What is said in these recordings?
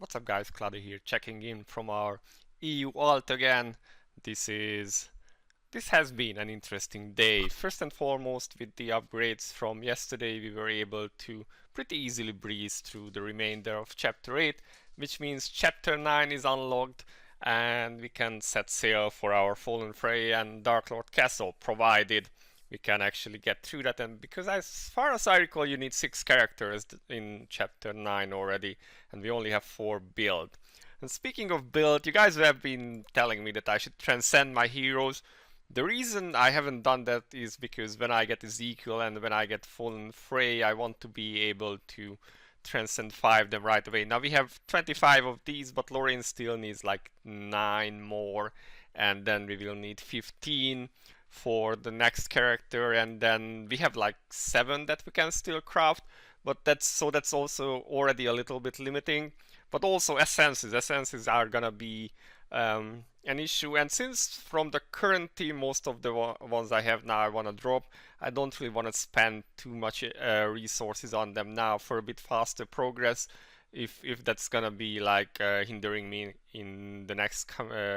What's up guys, Cloudie here, checking in from our EU alt again. This has been an interesting day. First and foremost, with the upgrades from yesterday, we were able to pretty easily breeze through the remainder of Chapter 8, which means Chapter 9 is unlocked and we can set sail for our Fallen Frey and Dark Lord Castle, provided we can actually get through that. And because as far as I recall, you need 6 characters in Chapter 9 already, and we only have 4 build. And speaking of build, you guys have been telling me that I should transcend my heroes. The reason I haven't done that is because when I get Ezekiel and when I get Fallen Frey, I want to be able to transcend 5 them right away. Now we have 25 of these, but Lorraine still needs like 9 more, and then we will need 15 for the next character, and then we have like 7 that we can still craft, but that's also already a little bit limiting. But also essences are gonna be an issue, and since from the current team most of the ones I have now I want to drop, I don't really want to spend too much resources on them now for a bit faster progress, if that's gonna be like hindering me in the next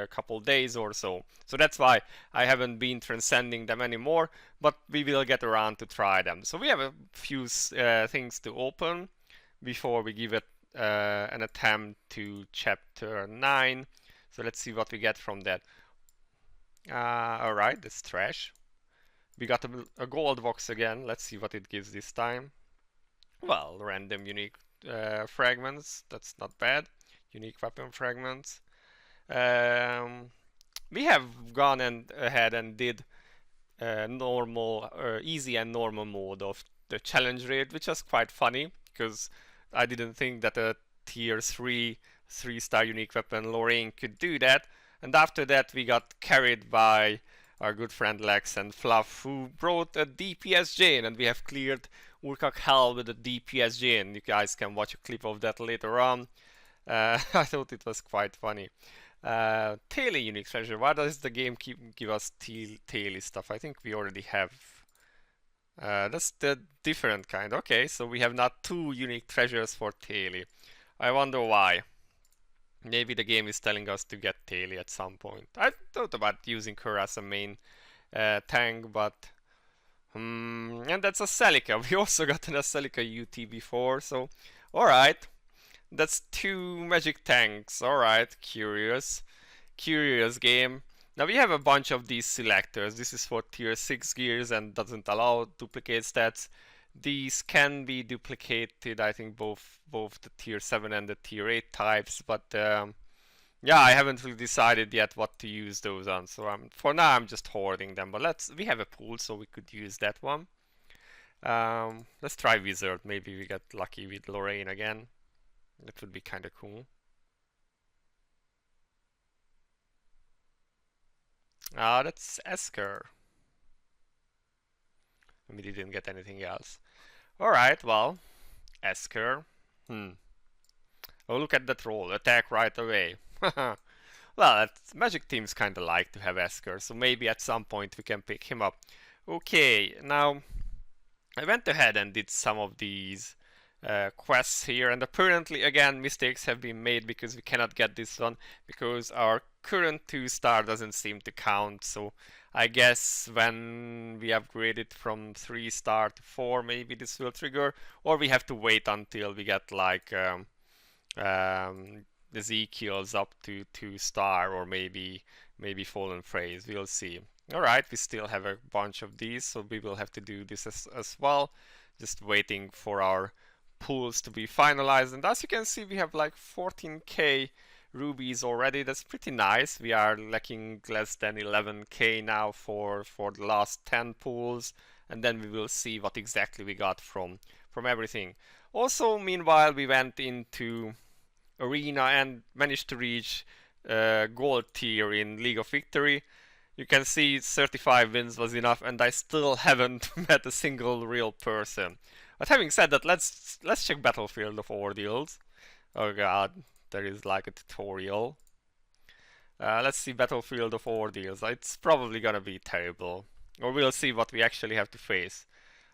couple days or so. So that's why I haven't been transcending them anymore, but we will get around to try them. So we have a few things to open before we give it an attempt to Chapter 9. So let's see what we get from that. Alright, that's trash. We got a gold box again. Let's see what it gives this time. Well, random unique fragments, that's not bad. Unique weapon fragments. We have gone ahead and did normal, easy and normal mode of the challenge raid, which was quite funny because I didn't think that a tier 3 3-star unique weapon Lorraine could do that. And after that we got carried by our good friend Lex and Fluff, who brought a DPS Jane, and we have cleared Urkak Hell with a DPS Jane. You guys can watch a clip of that later on. I thought it was quite funny. Taily unique treasure. Why does the game give us Taily stuff? I think we already have. That's the different kind. Okay, so we have not 2 unique treasures for Taily. I wonder why. Maybe the game is telling us to get Taily at some point. I thought about using her as a main tank, but and that's a Celica. We also got an Celica UT before, so alright. That's 2 magic tanks. Alright, curious game. Now we have a bunch of these selectors. This is for tier 6 gears and doesn't allow duplicate stats. These can be duplicated, I think both the tier 7 and the tier 8 types, but yeah, I haven't really decided yet what to use those on. So for now I'm just hoarding them, but we have a pool, so we could use that one. Let's try Wizard. Maybe we get lucky with Lorraine again. That would be kind of cool. That's Esker. We didn't get anything else. Alright, well, Esker. Oh, look at that roll. Attack right away. Well, Magic teams kind of like to have Esker, so maybe at some point we can pick him up. Okay, now I went ahead and did some of these quests here, and apparently again mistakes have been made because we cannot get this one because our current 2-star doesn't seem to count. So I guess when we upgrade it from 3-star to 4, maybe this will trigger, or we have to wait until we get like Ezekiel's up to 2-star, or maybe Fallen Phrase. We'll see. Alright, we still have a bunch of these, so we will have to do this as well. Just waiting for our pools to be finalized, and as you can see we have like 14k rubies already. That's pretty nice. We are lacking less than 11k now for the last 10 pools, and then we will see what exactly we got from everything. Also, meanwhile, we went into arena and managed to reach gold tier in League of Victory. You can see 35 wins was enough, and I still haven't met a single real person. But having said that, let's check Battlefield of Ordeals. Oh god, there is like a tutorial. Let's see Battlefield of Ordeals. It's probably gonna be terrible. Or we'll see what we actually have to face.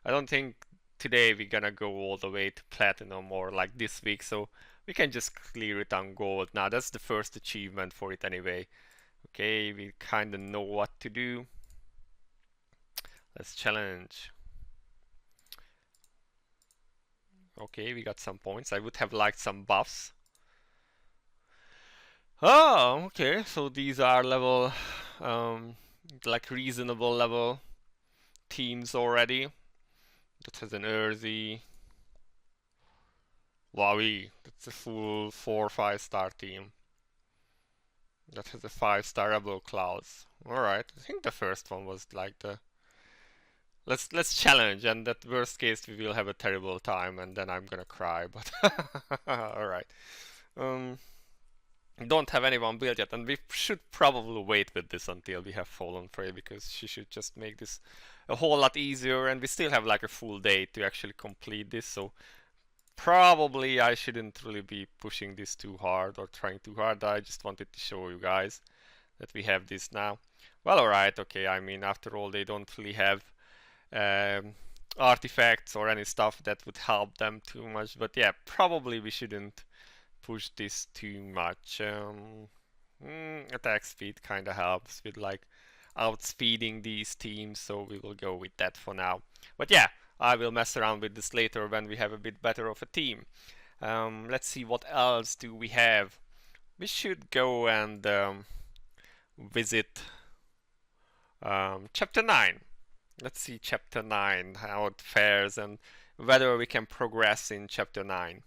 I don't think today we're gonna go all the way to Platinum or like this week, so We can just clear it on gold. Now that's the first achievement for it anyway. Okay, we kind of know what to do. Let's challenge. Okay, we got some points. I would have liked some buffs. Oh, okay. So these are level, like reasonable level teams already. That has an Earthy. Wowie, that's a full 4 or 5-star team. That has a 5-star Rebel Clouds. Alright, I think the first one was like the... Let's challenge, and that worst case we will have a terrible time and then I'm gonna cry, but... Alright. Don't have anyone built yet, and we should probably wait with this until we have Fallen Prey, because she should just make this a whole lot easier, and we still have like a full day to actually complete this, so probably I shouldn't really be pushing this too hard or trying too hard. I just wanted to show you guys that we have this now. Well, alright, okay, I mean, after all, they don't really have artifacts or any stuff that would help them too much, but yeah, probably we shouldn't push this too much. Attack speed kind of helps with like outspeeding these teams, so we will go with that for now. But yeah, I will mess around with this later when we have a bit better of a team. Let's see, what else do we have? We should go and visit chapter 9. Let's see chapter 9, how it fares and whether we can progress in chapter 9.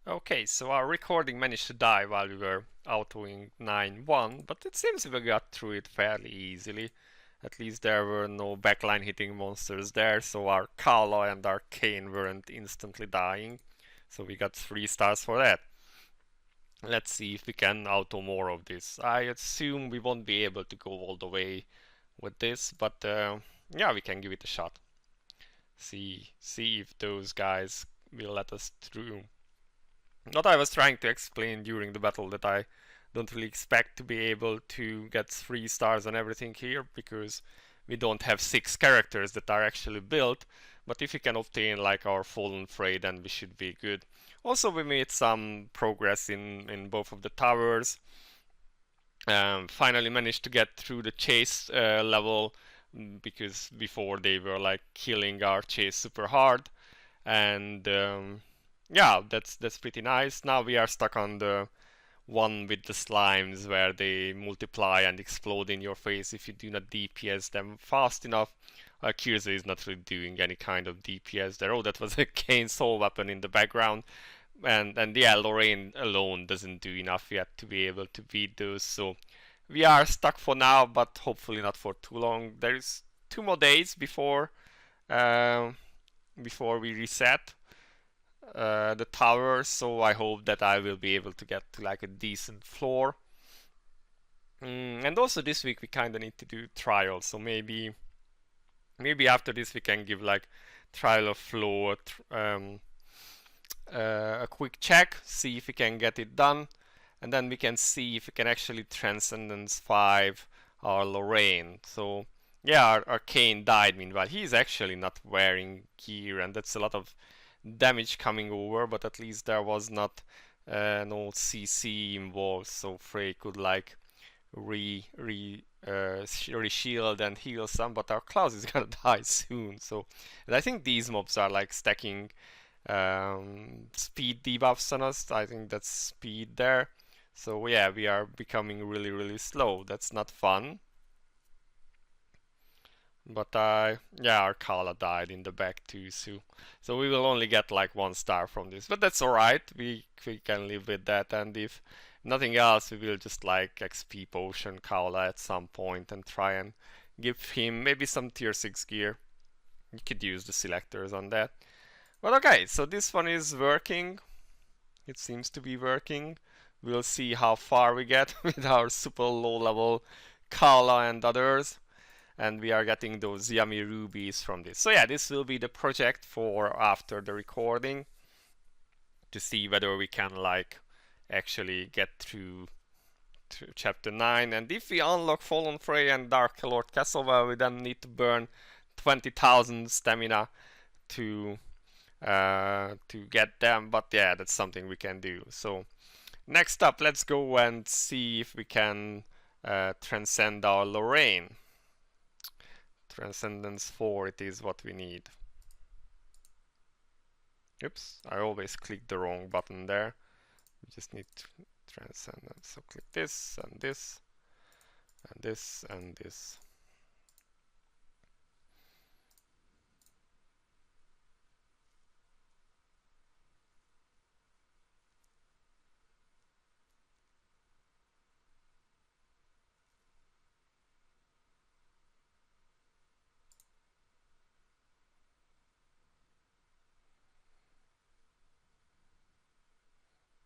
Okay, so our recording managed to die while we were autoing 9-1, but it seems we got through it fairly easily. At least there were no backline hitting monsters there, so our Kala and our Kane weren't instantly dying. So we got 3 stars for that. Let's see if we can auto more of this. I assume we won't be able to go all the way with this, but yeah, we can give it a shot. See if those guys will let us through. What I was trying to explain during the battle, that I don't really expect to be able to get 3 stars on everything here, because we don't have 6 characters that are actually built, but if we can obtain like our Fallen Prey, then we should be good. Also, we made some progress in both of the towers. Finally managed to get through the chase level, because before they were like killing our chase super hard, and yeah, that's pretty nice. Now we are stuck on the one with the slimes, where they multiply and explode in your face if you do not DPS them fast enough. Kirza is not really doing any kind of DPS there. Oh, that was a Kane soul weapon in the background. And yeah, Lorraine alone doesn't do enough yet to be able to beat those. So we are stuck for now, but hopefully not for too long. There's 2 more days before we reset the tower, so I hope that I will be able to get to like a decent floor. And also this week we kind of need to do trials, so maybe after this we can give like trial of floor a quick check, see if we can get it done, and then we can see if we can actually Transcendence 5 our Lorraine. So yeah, our Kane died meanwhile. He's actually not wearing gear, and that's a lot of damage coming over, but at least there was not no CC involved, so Frey could like re-shield and heal some, but our Klaus is gonna die soon. So, and I think these mobs are like stacking speed debuffs on us. I think that's speed there. So yeah, we are becoming really slow. That's not fun. But yeah, our Kala died in the back too, so we will only get like 1 star from this. But that's alright, we can live with that, and if nothing else, we will just like XP potion Kala at some point and try and give him maybe some tier 6 gear. You could use the selectors on that. But okay, so this one is working. It seems to be working. We'll see how far we get with our super low level Kala and others. And we are getting those yummy rubies from this. So yeah, this will be the project for after the recording, to see whether we can like actually get through to chapter 9. And if we unlock Fallen Prey and Dark Lord Castle, well, we then need to burn 20,000 stamina to to get them, but yeah, that's something we can do. So next up, let's go and see if we can transcend our Lorraine. Transcendence 4, it is what we need. Oops, I always click the wrong button there. We just need transcendence. So click this and this and this and this.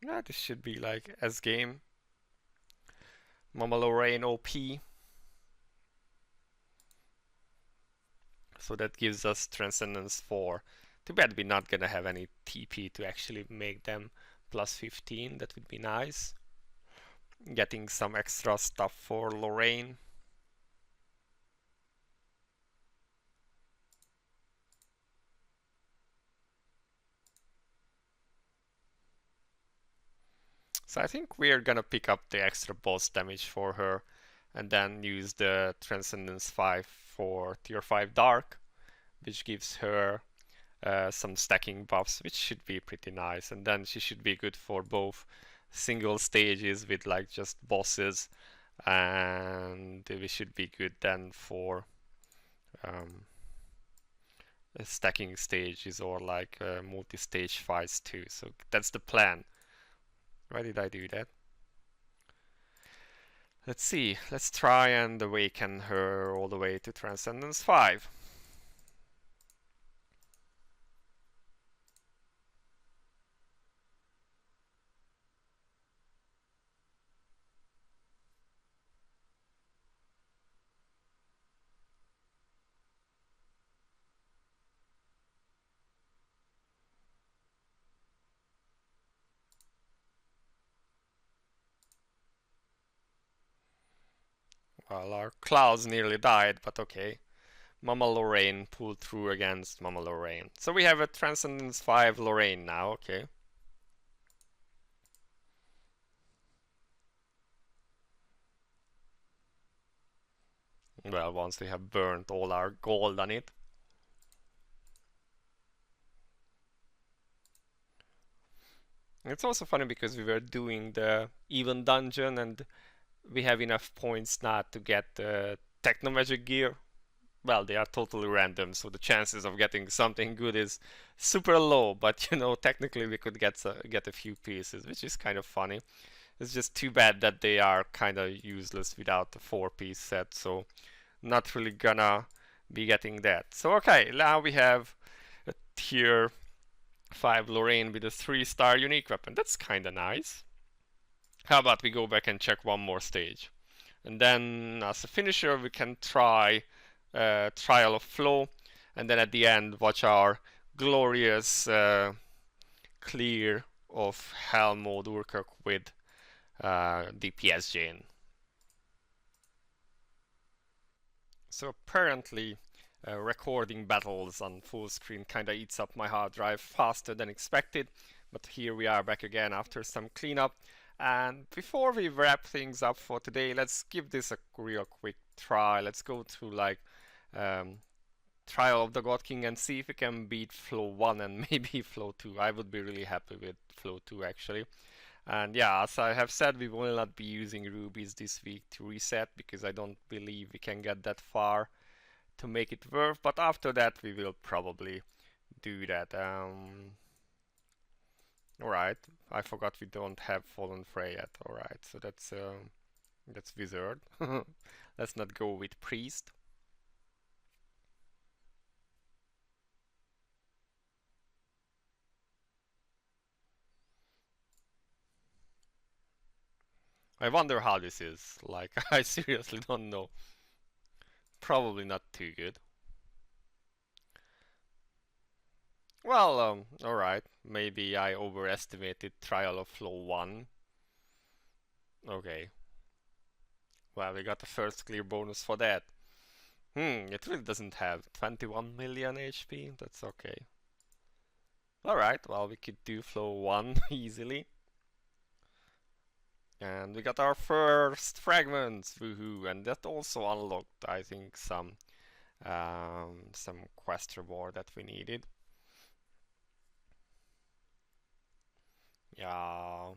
Yeah, this should be like S game. Mama Lorraine OP. So that gives us Transcendence 4. Too bad we're not gonna have any TP to actually make them plus 15. That would be nice. Getting some extra stuff for Lorraine. So I think we're gonna pick up the extra boss damage for her and then use the Transcendence 5 for tier 5 Dark, which gives her some stacking buffs, which should be pretty nice. And then she should be good for both single stages with like just bosses, and we should be good then for stacking stages or like multi-stage fights too. So that's the plan. Why did I do that? Let's see. Let's try and awaken her all the way to Transcendence 5. Well, our clouds nearly died, but okay. Mama Lorraine pulled through against Mama Lorraine. So we have a Transcendence 5 Lorraine now, okay. Well, once we have burnt all our gold on it. It's also funny because we were doing the even dungeon and we have enough points not to get the techno magic gear. Well, they are totally random, so the chances of getting something good is super low, but you know, technically we could get a few pieces, which is kind of funny. It's just too bad that they are kind of useless without the 4-piece set, so not really gonna be getting that. So okay, now we have a tier 5 Lorraine with a 3-star unique weapon. That's kind of nice. How about we go back and check one more stage? And then as a finisher, we can try Trial of Flow, and then at the end, watch our glorious clear of Hell mode Urkuk with DPS Jane. So apparently, recording battles on full screen kinda eats up my hard drive faster than expected, but here we are back again after some cleanup. And before we wrap things up for today, let's give this a real quick try. Let's go through like Trial of the God King and see if we can beat Flow 1 and maybe Flow 2. I would be really happy with Flow 2 actually. And yeah, as I have said, we will not be using rubies this week to reset because I don't believe we can get that far to make it worth. But after that, we will probably do that. Alright, I forgot we don't have Fallen Frey yet. Alright, so that's Wizard. Let's not go with Priest. I wonder how this is. Like, I seriously don't know. Probably not too good. Well, alright. Maybe I overestimated Trial of Flow 1. Okay. Well, we got the first clear bonus for that. It really doesn't have 21 million HP. That's okay. Alright, well, we could do flow 1 easily. And we got our first fragments, woohoo! And that also unlocked, I think, some quest reward that we needed. Yeah,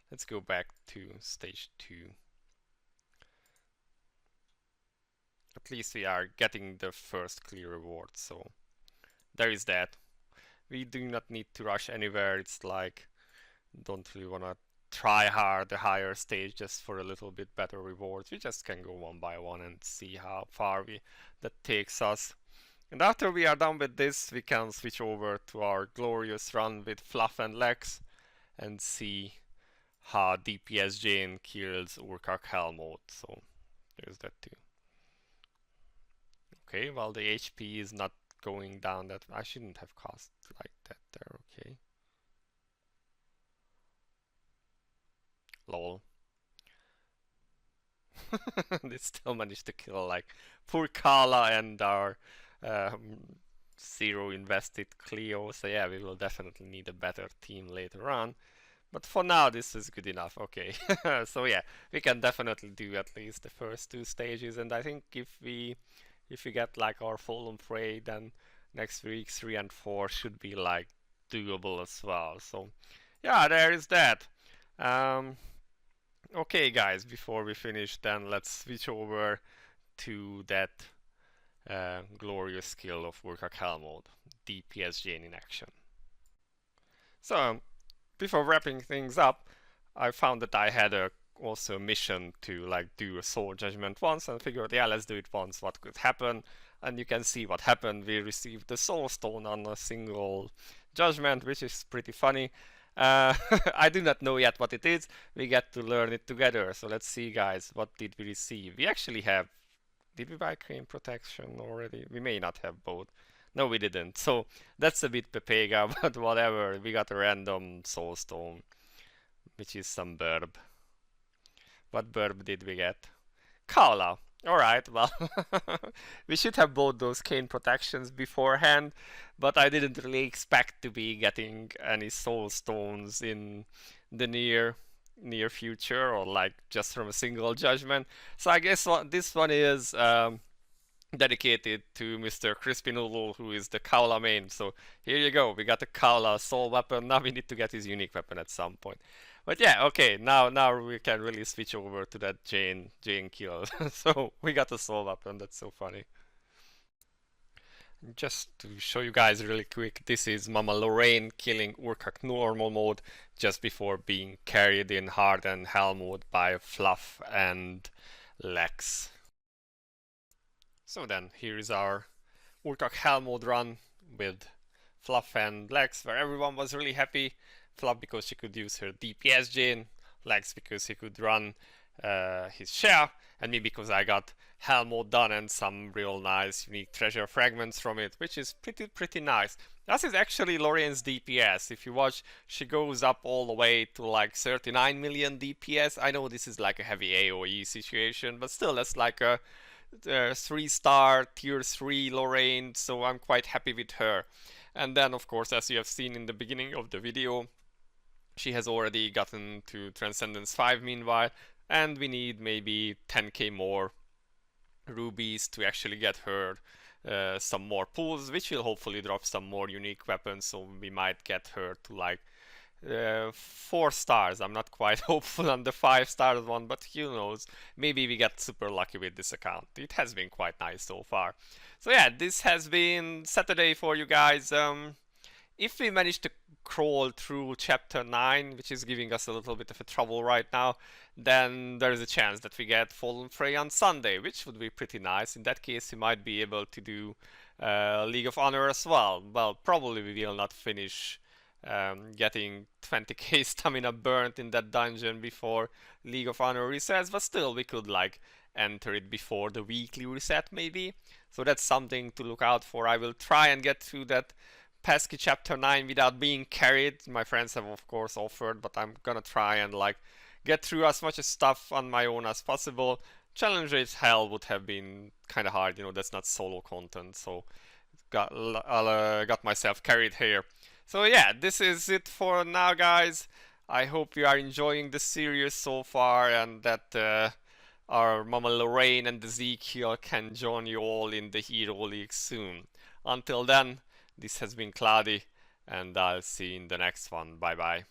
let's go back to stage 2. At least we are getting the first clear reward, so there is that. We do not need to rush anywhere. It's like, don't really want to try hard the higher stage just for a little bit better rewards. We just can go one by one and see how far that takes us. And after we are done with this, we can switch over to our glorious run with Fluff and fLex and see how DPS Jane kills Urkak Helmut. So there's that too. Okay, well, the HP is not going down that. I shouldn't have cast like that there. Okay. Lol. They still managed to kill like poor Kala and our zero invested Cleo. So yeah, we will definitely need a better team later on. But for now, this is good enough. Okay. So yeah, we can definitely do at least the first 2 stages. And I think if we get like our Fallen Prey, then next week 3 and 4 should be like doable as well. So yeah, there is that. Okay, guys, before we finish, then let's switch over to that glorious skill of Urkak Helmut, DPS Jane in action. So before wrapping things up, I found that I had also a mission to like do a soul judgment once, and figured, yeah, let's do it once, what could happen. And you can see what happened. We received the soul stone on a single judgment, which is pretty funny. I do not know yet what it is. We get to learn it together. So let's see, guys, what did we receive? We actually have, did we buy crane protection already? We may not have both. No, we didn't. So that's a bit Pepega, but whatever. We got a random soul stone, which is some burb. What burb did we get? Kala. Alright, well, we should have bought those cane protections beforehand, but I didn't really expect to be getting any soul stones in the near future, or like just from a single judgment. So I guess this one is dedicated to Mr. Crispy Noodle, who is the Kaula main. So here you go, we got the Kaula soul weapon. Now we need to get his unique weapon at some point. But yeah, okay, now we can really switch over to that Jane kill. So we got the soul weapon, that's so funny. Just to show you guys really quick, this is Mama Lorraine killing Urkak normal mode just before being carried in hard and hell mode by Fluff and fLex. So then, here is our Urkak hell mode run with Fluff and fLex, where everyone was really happy. Fluff because she could use her DPS Jane, fLex because he could run his share, and me because I got hell mode done and some real nice unique treasure fragments from it, which is pretty nice. This is actually Lorraine's DPS. If you watch, she goes up all the way to like 39 million DPS. I know this is like a heavy AoE situation, but still that's like a 3-star tier 3 Lorraine, so I'm quite happy with her. And then of course, as you have seen in the beginning of the video, she has already gotten to Transcendence 5 meanwhile, and we need maybe 10k more rubies to actually get her some more pulls, which will hopefully drop some more unique weapons, so we might get her to like 4 stars. I'm not quite hopeful on the 5 stars one, but who knows, maybe we get super lucky with this account. It has been quite nice so far. So yeah, this has been Saturday for you guys. If we manage to crawl through chapter 9, which is giving us a little bit of a trouble right now, then there is a chance that we get Fallen Prey on Sunday, which would be pretty nice. In that case, we might be able to do League of Honor as well. Well, probably we will not finish getting 20k stamina burnt in that dungeon before League of Honor resets, but still we could like enter it before the weekly reset maybe. So that's something to look out for. I will try and get through that pesky chapter 9 without being carried. My friends have of course offered, but I'm gonna try and like get through as much stuff on my own as possible. Challenge rate hell would have been kind of hard, you know, that's not solo content, so got myself carried here. So yeah, this is it for now, guys. I hope you are enjoying the series so far, and that our Mama Lorraine and Ezekiel can join you all in the Hero League soon. Until then, this has been Cloudie, and I'll see you in the next one. Bye bye.